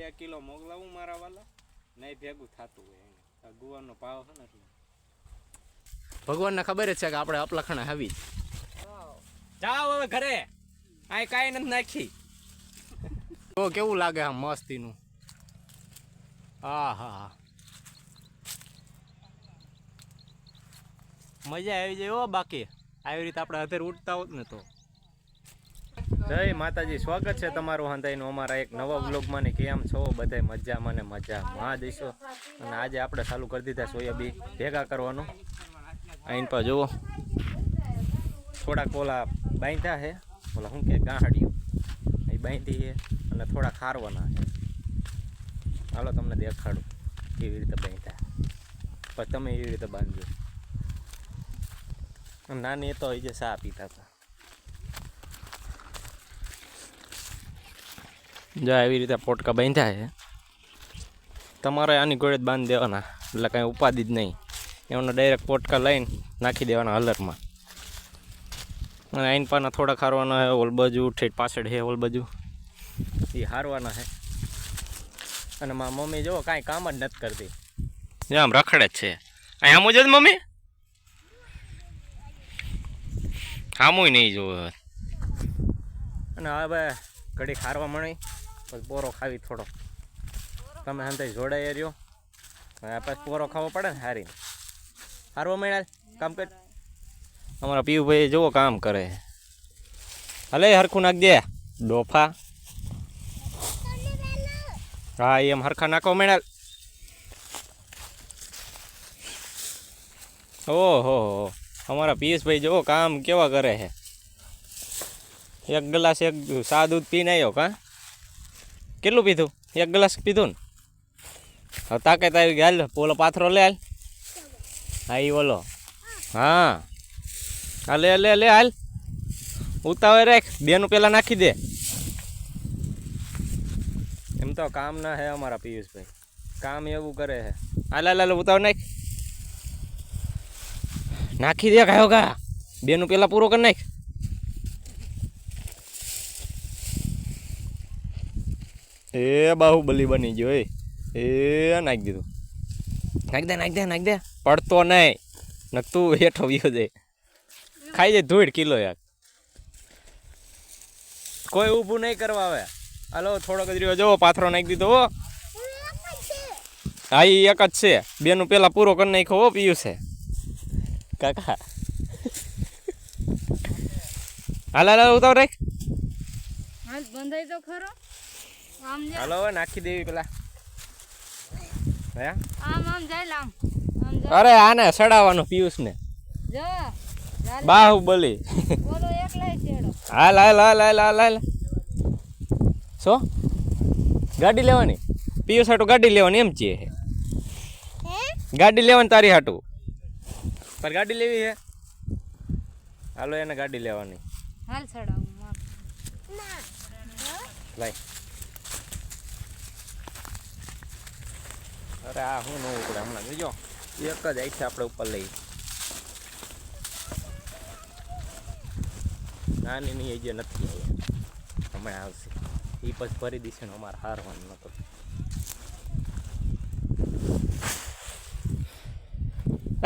1 kilo મોકલાવું મારા વાલા નહીં ભેગું થતું હોય એને ગુવારનો ભાવ છે ને એટલે ભગવાનને ખબર જ છે કે આપણે અપલખણા આવી જાઓ હવે ઘરે આ કાંઈ નથી નાખી તો કેવું લાગે આમ મસ્તીનું હા હા મજા આવી જાય હો બાકી આવી રીતે આપણે અત્યારે ઉઠતા હોત ને તો જય માતાજી સ્વાગત છે તમારું હંધાઈનું અમારા એક નવા વ્લોગમાં ને કેમ છો બધા મજામાં ને મજામાં દઈશો અને આજે આપણે ચાલુ કરી દીધા સોયાબીન ભેગા કરવાનું અહીં પર જુઓ થોડાક ઓલા બાંધ્યા છે ઓલા શું કે ગાંહડીઓ એ બાંધી છે અને થોડા ખારવાના છે હાલો તમને દેખાડું કેવી રીતે બાંધ્યા પછી તમે એવી રીતે બાંધજો નાની તો એ જે ચા પીતા હતા જો એવી રીતે પોટકા બાંધ્યા છે તમારે આની ગોળે જ બાંધી દેવાના એટલે કાંઈ ઉપાધિ જ નહીં એમને ડાયરેક્ટ પોટકા લઈને નાખી દેવાના હલરમાં અને આઈન પાના થોડા હારવાના છે ઓલ બાજુ ઠેઠ પાછળ છે ઓલ બાજુ એ હારવાના છે અને મારી મમ્મી જુઓ કાંઈ કામ જ નથી કરતી જે આમ રખડે જ છે અહીં આમ જ મમ્મી આમુય નહીં જોવે અને હવે ઘડી ખારવા મળી પછી પોરો ખાવી થોડો તમે હંતાઈ જોડાઈ રહ્યો પછી પોરો ખાવો પડે ને હારી હારવા મળ્યા કામ કર અમારા પીયુભાઈ જુઓ કામ કરે હલે હરખું નાખ દે ડોફા હા એમ હરખા નાખવા મળ્યા ઓહો અમારા પિયુષભાઈ જુઓ કામ કેવા કરે છે એક ગ્લાસ એક સા દૂધ પીને આવ્યો કા કેટલું પીધું એક ગ્લાસ પીધું ને હવે તાકાત આવી ગઈ હાલ ઓલો પાથરો લે હાલ હા એ ઓલો હા હા લે લે લે હાલ ઉતાવળ રાખ બેનું પેલા નાખી દે એમ તો કામ ના હે અમારા પિયુષભાઈ કામ એવું કરે છે હાલ હાલ હાલ ઉતાવળ નાખ નાખી દે કાયો કા બેનું પેલા પૂરો કરી નાખ એ બાહુબલી બની ગયો એ નાખી દીધું નાખ દે નાખ દે નાખ દે પડતો નહીં નકતું હેઠો વિયો જાય ખાઈ જાય ધૂળ કિલો યાર કોઈ ઊભું નહીં કરવા આવે હાલો થોડો ગજરીઓ જવો પાથરો નાખી દીધો હો હા એ એક જ છે બેનું પેલા પૂરો કરી નાખ્યો હો પીયું છે કાકા હાલ હાલ ઉતાવ રાખ હાલ બંધાઈ તો ખરો હાલો હવે નાખી દેવી પેલા આમ જાય આમ અરે આને સડાવવાનો પિયુષ ને જો બાહુબલી બોલો એકલાય છેડો હાલ હાલ હાલ હાલ હાલ હાલ શું ગાડી લેવાની પિયુષ હાટું ગાડી લેવાની એમ છે ગાડી લેવાની તારી હાટું પર ગાડી લેવી છે હાલો એને ગાડી લેવાની હાલ સડાવું લાઈ અરે આ હું ન ઉપડે હમણાં જોજો એક જ આઈ છે આપણે ઉપર લઈ નાની ની એ જે નથી આવ્યા હમણાં આવશે એ પછી ભરી દીશે ને અમારે હારવાનું નતો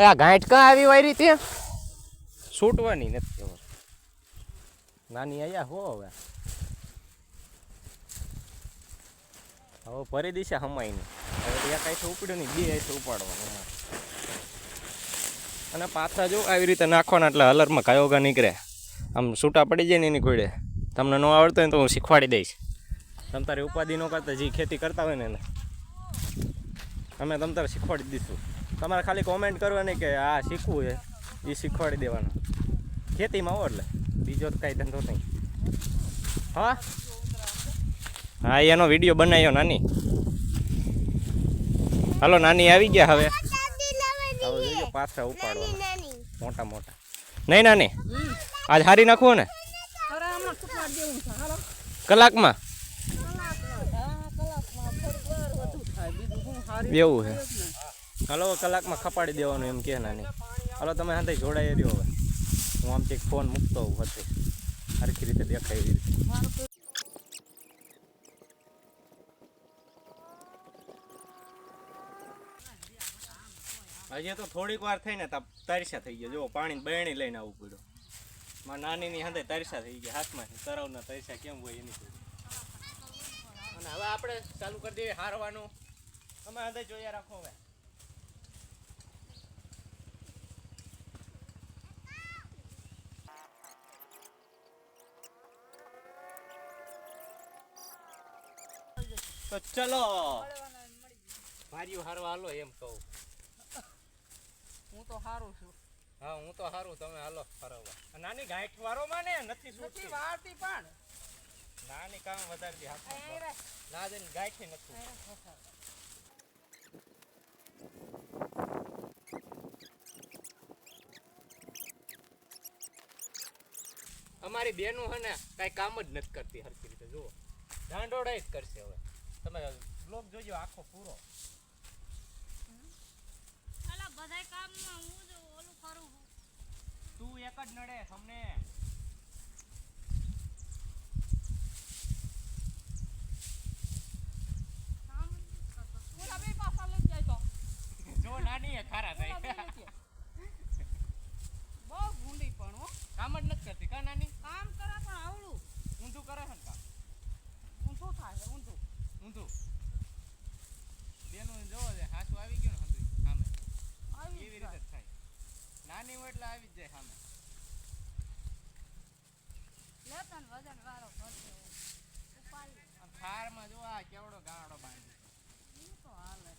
આ ગાંઠ કાં આવી વાયરી તે છૂટવાની નથી હવે નાની આયા હો હવે હવે ભરી દીશે હમાઈ ની હવે એક આઈથી ઉપડ્યો નહીં બે આઈથી ઉપાડવાનું અને પાછા જો આવી રીતે નાખવાના એટલે હલરમાં કાયોગા નીકળે આમ છૂટા પડી જાય ને એની કોઈડે તમને ન આવડતો હોય તો હું શીખવાડી દઈશ તમ તારી ઉપાધિ ન કરતા જે ખેતી કરતા હોય ને એને અમે તમ તારે શીખવાડી દઈશું તમારે ખાલી કોમેન્ટ કરવાની કે આ શીખવું છે એ શીખવાડી દેવાનું ખેતીમાં આવો એટલે બીજો તો કાંઈ ધંધો નહીં હા હા એનો વિડીયો બનાવ્યો નાની હાલો નાની આવી ગયા હવે જોઈએ પાછા ઉપાડવાના મોટા મોટા નહીં નાની આજ હારી નાખવું ને કલાકમાં એવું છે હાલો કલાકમાં ખપાડી દેવાનું એમ કે નાની હાલો તમે હાથે જોડાઈ રહ્યો હવે હું આમથી ફોન મૂકતો હોઉં વચ્ચે હરખી રીતે દેખાય એવી રીતે હજી તો થોડીક વાર થઈને તરસ્યા થઈ ગયા. જો પાણી બહેણી લઈને આવવું પડ્યું. મારા નાનીની હાથે તરસ્યા થઈ ગયા હાથમાં. તરાવના તરસ્યા કેમ હોય એની. અને હવે આપણે ચાલુ કરી દઈએ હારવાનું. તમે હાથે જોયા રાખો હવે. તો ચલો ભારીઓ હારવા હાલો એમ કહું. હું તો હારું છું. હા હું તો હારું, તમે હાલો ફરવા. નાની ગાંઠ વારો માં ને નથી નથી વાળતી પણ નાની કામ વધારતી હાથમાં ના દે ગાંઠી નથી. અમારી બેનું હે ને કઈ કામ જ નથી કરતી હરખી રીતે. જુઓ દાંડોડા જ કરશે. હવે તમે બ્લોગ જોજો આખો પૂરો. અલા બધાય કામમાં હું જ ઓલું કરું છું. તું એક જ નડે તમને. પૂરા બે પાસા લઈ જાય તો જો નાની એ ખારા થાય. બહુ ભૂંડી પણ હો. કામ જ નથી કરતી કા નાની. કામ કરે પણ આવડું ઊંધું કરે છે ને કામ. ઊંધું થાય ઊંધું ઊંધું બેનું જોવો છે હાસુ આવી ગયું ને હતું સામે આવી એવી રીતે જ થાય. નાની હોય એટલે આવી જ જાય સામે. લેતન વજન વાળો કરશે ઉપાડી આમ થારમાં જો આ કેવડો ગાળો બાંધી. ઈ તો હાલે.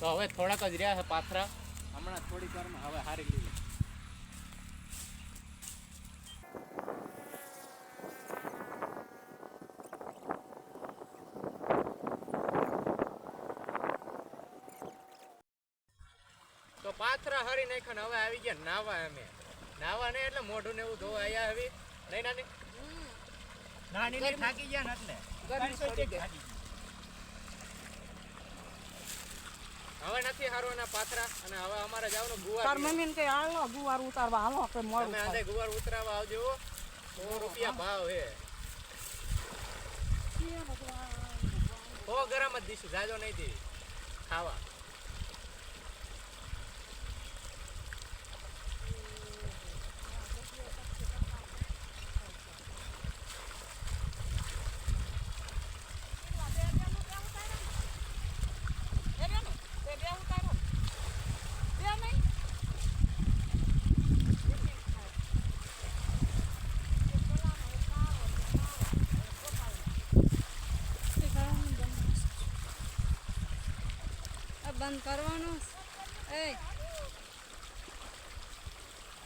તો હવે થોડાક જ રહ્યા છે પાથરા. હમણાં થોડીક વારમાં હવે હારી લીધી. તો પાથરા હારી નાખ્યા ને હવે આવી ગયા નાવા. અમે નાવા નહીં એટલે મોઢું ને એવું ધોવા આવ્યા આવી નહીં નાની. નાની ને થાકી ગયા ને એટલે ગરમી પડી ગઈ. હવે નથી હારવાના પાથરા. અને હવે અમારે જવાનું ગુવાર. તાર મમ્મીને કઈ હાલો ગુવાર ઉતારવા હાલો કે મોડું તમે થાય. આજે ગુવાર ઉતરાવા આવજો. 100 રૂપિયા ભાવ હે. 100 ગ્રામ જ દીશું, જાજો નહીં દેવી ખાવા. બંધ કરવાનું એ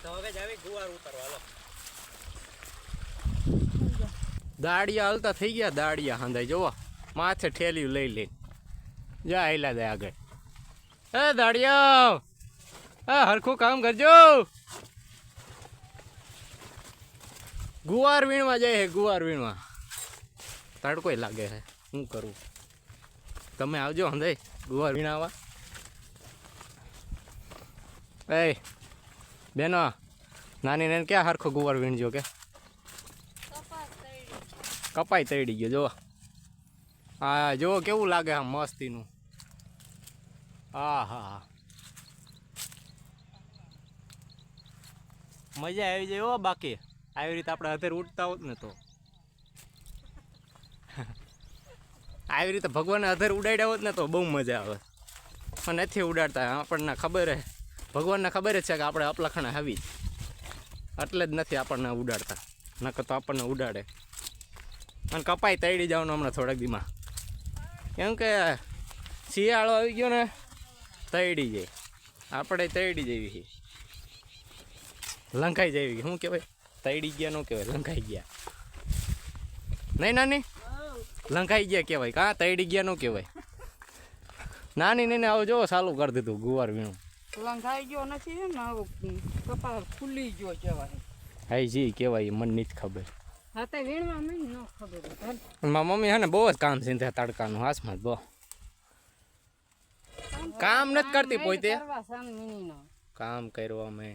તો હવે જ આવી ગુવાર ઉતારવા. હાલો દાડિયા હાલતા થઈ ગયા. દાડિયા હાંધાઈ જોવો માથે ઠેલિયું લઈ લઈ જા હેલા દે આગળ. એ દાડિયા એ હરખું કામ કરજો. ગુવાર વીણવા જાય છે. ગુવાર વીણવા તડકોય લાગે છે. શું કરું? તમે આવજો હંધાઈ ગુવાર વીણાવા. એ બેનો નાની ને ક્યાં હરખો ગુવાર વીણજો કે કપાઈ તળી ગયો. જો હા જો કેવું લાગે આમ મસ્તીનું. હા હા મજા આવી જાય હો. બાકી આવી રીતે આપણે અત્યારે ઉઠતા હોત ને તો આવી રીતે ભગવાને અધર ઉડાડ્યા હોત ને તો બહુ મજા આવે. પણ નથી ઉડાડતા. આપણને ખબર હે, ભગવાનને ખબર જ છે કે આપણે અપલખણા આવી જ, એટલે જ નથી આપણને ઉડાડતા. નકર તો આપણને ઉડાડે. અને કપાઈ તળી જવાનું હમણાં થોડાક દીમાં. કેમ કે શિયાળો આવી ગયો ને તળી જાય. આપણે તળી જેવી લંકાઈ જેવી. શું કહેવાય? તળી ગયા ન કહેવાય, લંકાઈ ગયા. નહીં નાની લંકાઈ ગયા કહેવાય. કાં તળી ગયા ન કહેવાય. નાની ને આવું જો ચાલુ કરી દીધું ગુવાર વીણું. લંઘાઈ ગયો નથી ને કપાળ ખુલી ગયો કહેવાય. હાઈ જી કહેવાય મને નથી ખબર. હા તો વીણવા મને ન ખબર હોય. મારી મમ્મી હે ને બહુ જ કામ સીંધે તડકાનું હાથમાં બહુ કામ નથી કરતી પોતે કરવા સામ વીણીનો. કામ કર્યું અમે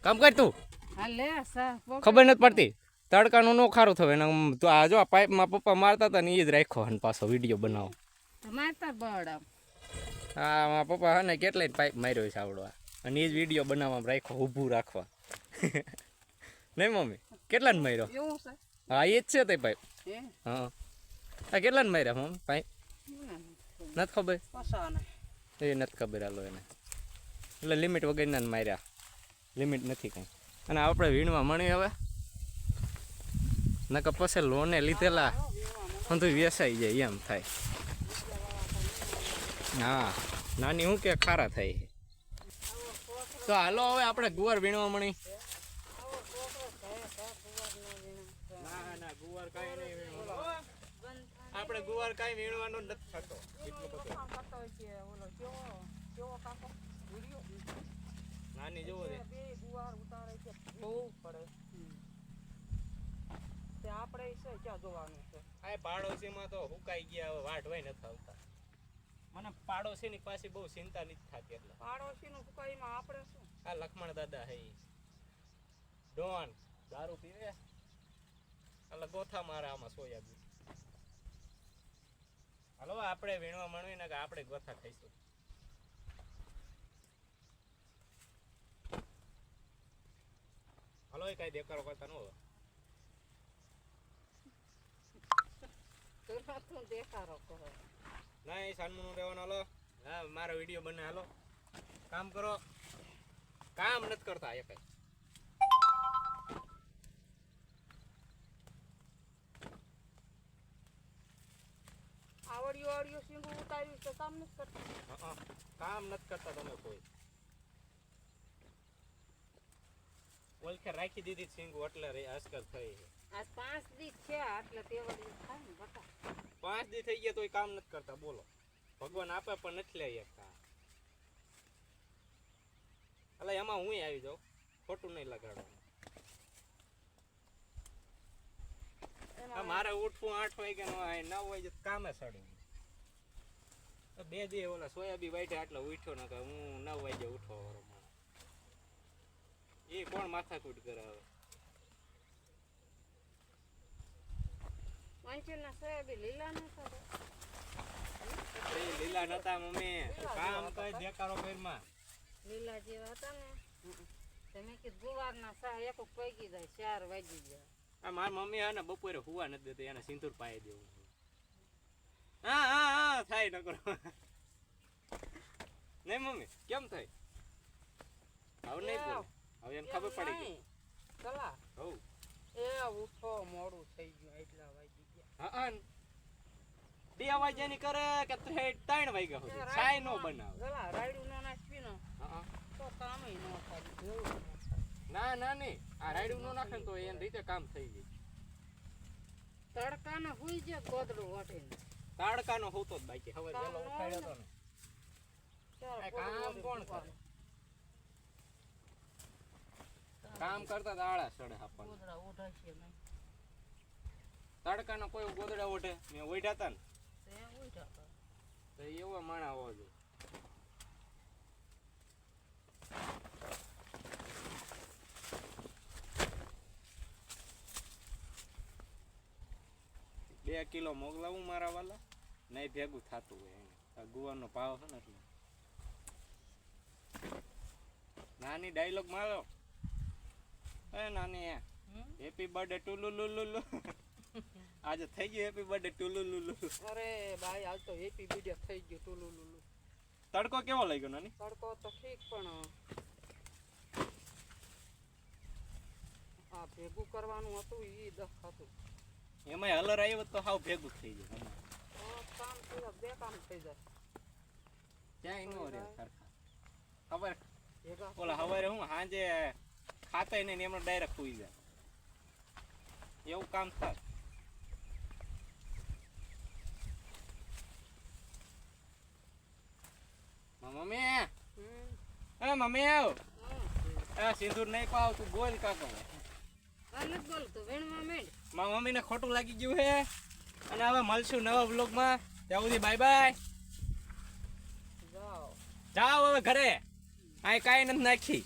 કામ કર તું હા લે સા ખબર નથી પડતી તડકાનું નો ખારું થવે ને તો આ જો આ પાઇપમાં પપ્પા મારતા હતા ને એ જ રાખ્યો અને પાછો વિડીયો બનાવો મારતા બળ આમ. હા મારા પપ્પા હે ને કેટલાય પાઇપ માર્યો છે આવડવા અને એ જ વિડીયો બનાવવામાં રાખ્યો ઊભું રાખવા નહીં મમ્મી કેટલા ને માર્યો એવું છે હા એ જ છે તે પાઇપ હે હા આ કેટલા ને માર્યા મમ્મી પાઇપ નથી ખબર પસાને એ નથી ખબર હાલો એને એટલે લિમિટ વગરના ને માર્યા લિમિટ નથી કંઈ અને આપણે વીણવા મળી હવે નકર પછી લોને લીધેલા બધું વેસાઈ જાય એમ થાય હા નાની હું કે ખારા થાય તો હાલો હવે આપણે ગુવાર વીણવા મળી ના ના ગુવાર કાંઈ નહીં વીણવાનું આપણે ગુવાર કાંઈ વીણવાનો નથી થતો એટલું બધું નાની જોવો રે બહુ પડે તે આપણે છે ક્યાં જોવાનું છે. આ પાડોશીમાં તો હુકાઈ ગયા હવે વાઢવાય નથી આવતા મને પાડોશીની પાસે બહુ ચિંતા નથી થતી એટલે પાડોશીનું ફુકાઈમાં આપણે શું આ લક્ષ્મણ દાદા હે ડોન દારૂ પીવે એટલે ગોથા મારે આમાં સોયાબીન હાલો આપણે વીણવા મળવી ને કે આપણે ગોથા ખાઈશું હાલો એ કઈ દેખાડો કરતા ન હોય તું દેખાડો કરો ના એ સાનમુનું રહેવાનું હાલો હા મારો વિડીયો બને હાલો કામ કરો કામ નથી કરતા એ કઈ આવડ્યું સીંગું ઉતાર્યું છે કામ નથી કરતા કામ નથી કરતા તમે કોઈ ઓલખે રાખી દીધી સિંગુ એટલે અસકર થઈ આજ 5 દી છે એટલે તે વળી થાય ને બટા 5 દી થઈ ગયા તોય કામ નથી કરતા બોલો ભગવાન આપે પણ નથી લઈ શકતા એટલે એમાં હું આવી જાઉં ખોટું નહીં લગાડવાનું મારે ઉઠવું 8 વાગે 9 વાગે કામે સડ્યું 2 દી ઓલા સોયાબી વાઈટે આટલો ઉઠ્યો ને કે હું 9 વાગે ઉઠો એ કોણ માથાકૂટ કરે હવે વાંચીના સોયાબી લીલા ન કરે એ લીલા નતા મમ્મી કામ કઈ દેખાડો ઘરમાં લીલા જેવા હતા ને તમે કે ગુવારના સા એક પૈકી જાય 4 વાગી ગયા આ મારી મમ્મી હે ને બપોરે હુવા નથી દેતી એને સિંદૂર પાઈ દેવું હા હા હા થાય ન કરો નહીં મમ્મી કેમ થાય હવે નહીં બોલ હવે એને ખબર પડી ગઈ ચલા હો એ ઉઠો મોડું થઈ ગયું એટલા વાગી ગયા હા 2 વાગ્યાની કરે કે 3 વાગ્યા સુધી ચાય નો બનાવે ચલા રાયડું નો નાખવી ને હા તો કામ ય ન થાય જેવું ના ના નહીં આ રાયડું નો નાખે ને તો એની રીતે કામ થઈ જાય તડકાને હુઈ જાય ગોદડું વટીને તાડકાનો હોતો જ બાકી હવે વેલો ઉઠાડ્યો તો ને આ કામ કોણ કરે કામ કરતા દાડા સડે આપણને ગોદડા ઉઠાશે નહીં તડકાનો કોઈ ગોદડા ઓઢે મેં ઓઢ્યા હતા ને તે ઉઠા તો એવા માણા હોવા જોઈએ બે કિલો મોકલાવું મારા વાલા નહીં ભેગું થતું હોય એને ગુવારનો ભાવ છે ને એટલે નાની ડાયલોગ મારો એ નાની હેપી બર્થડે ટુલુલુલુલુ આજે થઈ ગયું હેપી બર્થડે ટુલુલુલુ અરે ભાઈ હાલ તો હેપી બર્થડે થઈ ગયું ટુલુલુલુ તડકો કેવો લાગ્યો નાની તડકો તો ઠીક પણ આ ભેગું કરવાનું હતું ઈ દખાતું એમાં હલર આવ્યો તો હાવ ભેગું થઈ જાય કામ થઈ બે કામ થઈ જાય ક્યાંય નો રે સરખા ખબર ભેગા ઓલા હવારે હું સાંજે ખાતા નહીં એમને ડાયરેક્ટ સુઈ જાય એવું કામ થાય મમ્મી એ મમ્મી આવ સિંદૂર નહીં પાવ તું બોલ કાકો નથી બોલતું વેણમાં મેળ મારા મમ્મીને ખોટું લાગી ગયું છે અને હવે મળશું નવા વ્લોગમાં. ત્યાં સુધી બાય બાય. જાઓ જાઓ હવે ઘરે. આ કાંઈ નથી નાખી.